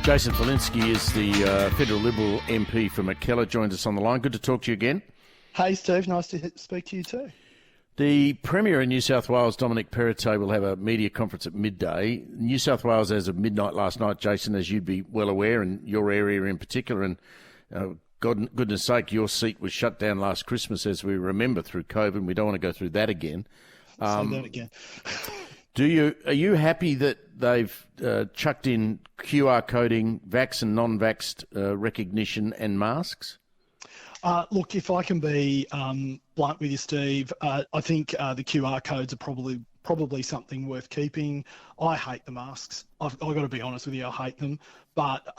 Jason Falinski is the Federal Liberal MP for Mackellar, joins us on the line. Good to talk to you again. Hey, Steve. Nice to speak to you too. The Premier in New South Wales, Dominic Perrottet, will have a media conference at midday. New South Wales, as of midnight last night, Jason, as you'd be well aware, and your area in particular, and goodness sake, your seat was shut down last Christmas, as we remember, through COVID. We don't want to go through that again. Say that again. Are you happy that they've chucked in QR coding, vax and non-vaxxed recognition and masks? Look, if I can be blunt with you, Steve, I think the QR codes are probably something worth keeping. I hate the masks. I've got to be honest with you, I hate them. But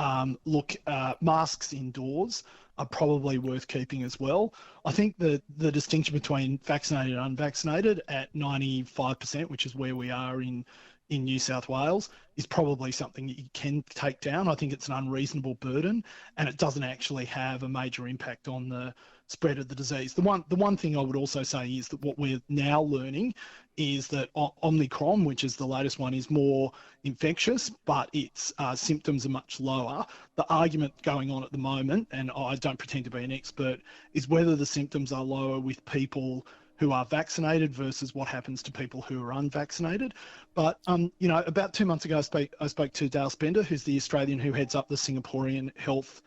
look, masks indoors are probably worth keeping as well. I think the distinction between vaccinated and unvaccinated at 95%, which is where we are in New South Wales, is probably something that you can take down. I think it's an unreasonable burden, and it doesn't actually have a major impact on the spread of the disease. The one thing I would also say is that what we're now learning is that Omicron, which is the latest one, is more infectious, but its symptoms are much lower. The argument going on at the moment, and I don't pretend to be an expert, is whether the symptoms are lower with people who are vaccinated versus what happens to people who are unvaccinated. But, about 2 months ago, I spoke to Dale Spender, who's the Australian who heads up the Singaporean health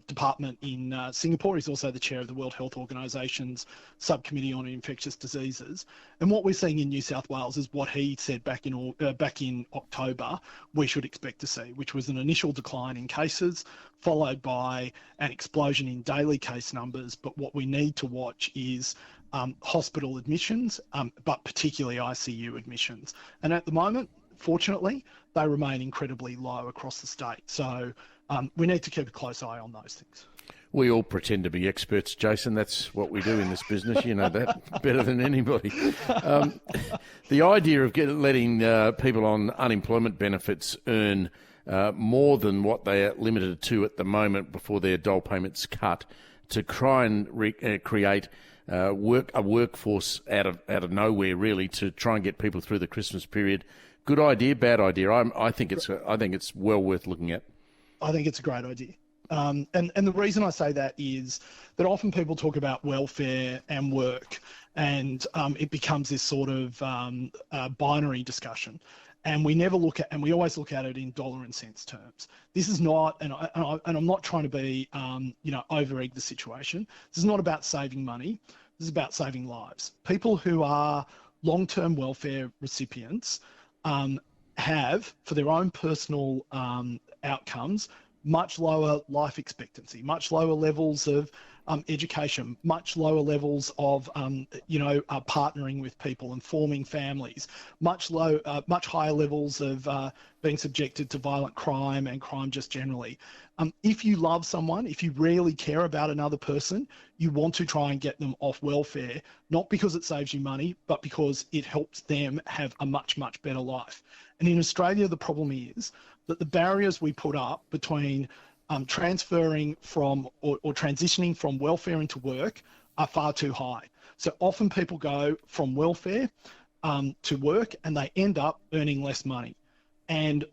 department in Singapore. He's also the chair of the World Health Organisation's subcommittee on infectious diseases. And what we're seeing in New South Wales is what he said back in October we should expect to see, which was an initial decline in cases, followed by an explosion in daily case numbers. But what we need to watch is hospital admissions, but particularly ICU admissions. And at the moment, fortunately, they remain incredibly low across the state. So we need to keep a close eye on those things. We all pretend to be experts, Jason. That's what we do in this business. You know that better than anybody. The idea of letting people on unemployment benefits earn more than what they are limited to at the moment before their dole payments cut, to try and create a workforce out of nowhere, really, to try and get people through the Christmas period. Good idea, bad idea? I think it's well worth looking at. I think it's a great idea. And the reason I say that is that often people talk about welfare and work, and it becomes this sort of binary discussion. And we always look at it in dollar and cents terms. This is not, and I'm not trying to be, over-egg the situation. This is not about saving money. This is about saving lives. People who are long-term welfare recipients have, for their own personal outcomes, much lower life expectancy, much lower levels of education, much lower levels of, partnering with people and forming families, much higher levels of being subjected to violent crime and crime just generally. If you love someone, if you really care about another person, you want to try and get them off welfare, not because it saves you money, but because it helps them have a much, much better life. And in Australia, the problem is that the barriers we put up between transferring from or transitioning from welfare into work are far too high. So often people go from welfare to work, and they end up earning less money. And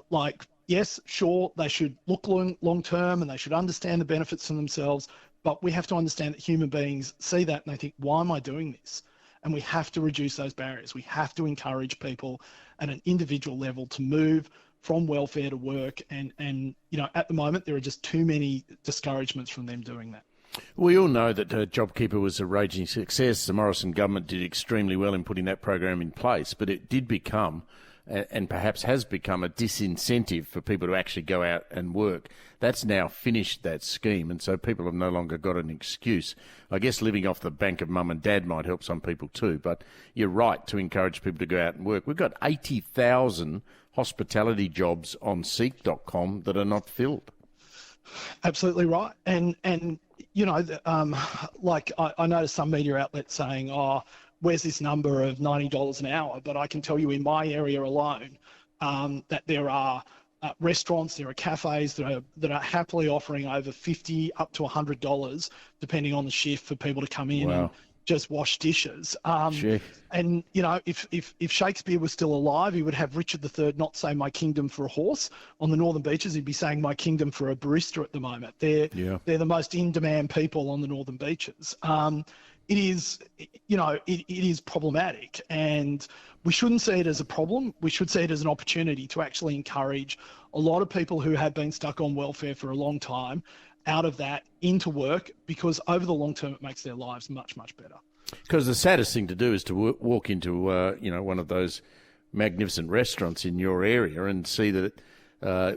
yes, sure, they should look long term, and they should understand the benefits for themselves. But we have to understand that human beings see that and they think, why am I doing this? And we have to reduce those barriers. We have to encourage people at an individual level to move from welfare to work. And at the moment, there are just too many discouragements from them doing that. We all know that JobKeeper was a raging success. The Morrison government did extremely well in putting that program in place, but it did become, and perhaps has become, a disincentive for people to actually go out and work. That's now finished, that scheme, and so people have no longer got an excuse. I guess living off the bank of mum and dad might help some people too, but you're right to encourage people to go out and work. We've got 80,000 hospitality jobs on Seek.com that are not filled. Absolutely right. And I noticed some media outlets saying, where's this number of $90 an hour? But I can tell you in my area alone that there are restaurants, there are cafes that are happily offering over $50 up to $100, depending on the shift, for people to come in. Wow. just wash dishes. Gee. And, you know, if Shakespeare was still alive, he would have Richard III not say my kingdom for a horse on the northern beaches. He'd be saying my kingdom for a barista at the moment. They're the most in-demand people on the northern beaches. It is, you know, it is problematic, and we shouldn't see it as a problem. We should see it as an opportunity to actually encourage a lot of people who have been stuck on welfare for a long time out of that into work, because over the long term it makes their lives much, much better. Because the saddest thing to do is to walk into you know, one of those magnificent restaurants in your area and see that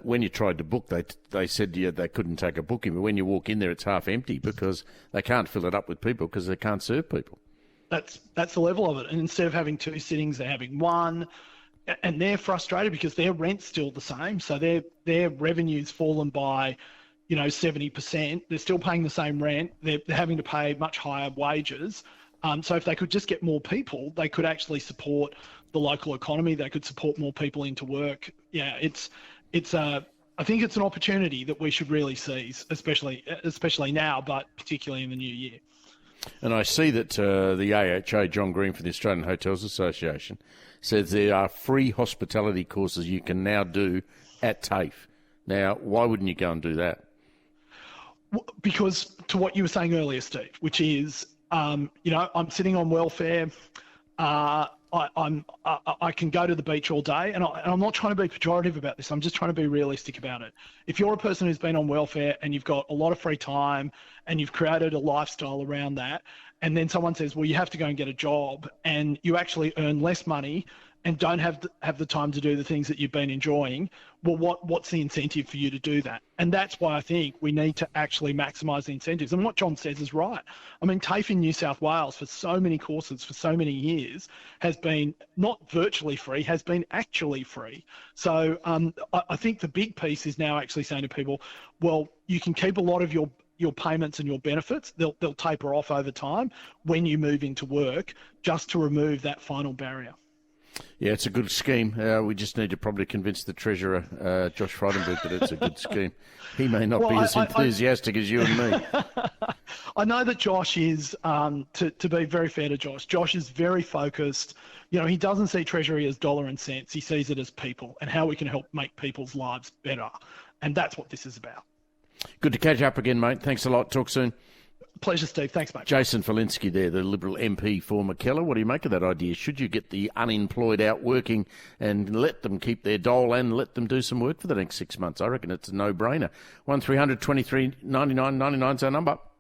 when you tried to book, they said to you they couldn't take a booking, but when you walk in there it's half empty because they can't fill it up with people because they can't serve people. That's the level of it. And instead of having 2 sittings, they're having 1. And they're frustrated because their rent's still the same. So their revenue's fallen by, you know, 70%. They're still paying the same rent. They're having to pay much higher wages. So if they could just get more people, they could actually support the local economy. They could support more people into work. Yeah, I think it's an opportunity that we should really seize, especially now, but particularly in the new year. And I see that the AHA, John Green for the Australian Hotels Association, says there are free hospitality courses you can now do at TAFE. Now, why wouldn't you go and do that? Because to what you were saying earlier, Steve, which is, you know, I'm sitting on welfare. I can go to the beach all day, and I'm not trying to be pejorative about this. I'm just trying to be realistic about it. If you're a person who's been on welfare and you've got a lot of free time and you've created a lifestyle around that, and then someone says, well, you have to go and get a job, and you actually earn less money and don't have the time to do the things that you've been enjoying, well, what's the incentive for you to do that? And that's why I think we need to actually maximise the incentives. And what John says is right. I mean, TAFE in New South Wales for so many courses for so many years has been not virtually free, has been actually free. So I think the big piece is now actually saying to people, well, you can keep a lot of your payments and your benefits. They'll taper off over time when you move into work, just to remove that final barrier. Yeah, it's a good scheme. We just need to probably convince the Treasurer, Josh Frydenberg, that it's a good scheme. He may not be as enthusiastic as you and me. I know that Josh is, to be very fair to Josh is very focused. You know, he doesn't see Treasury as dollar and cents. He sees it as people and how we can help make people's lives better. And that's what this is about. Good to catch up again, mate. Thanks a lot. Talk soon. Pleasure, Steve. Thanks, mate. Jason Falinski there, the Liberal MP for Mackellar. What do you make of that idea? Should you get the unemployed out working and let them keep their dole and let them do some work for the next 6 months? I reckon it's a no-brainer. 1300 23 99 99 is our number.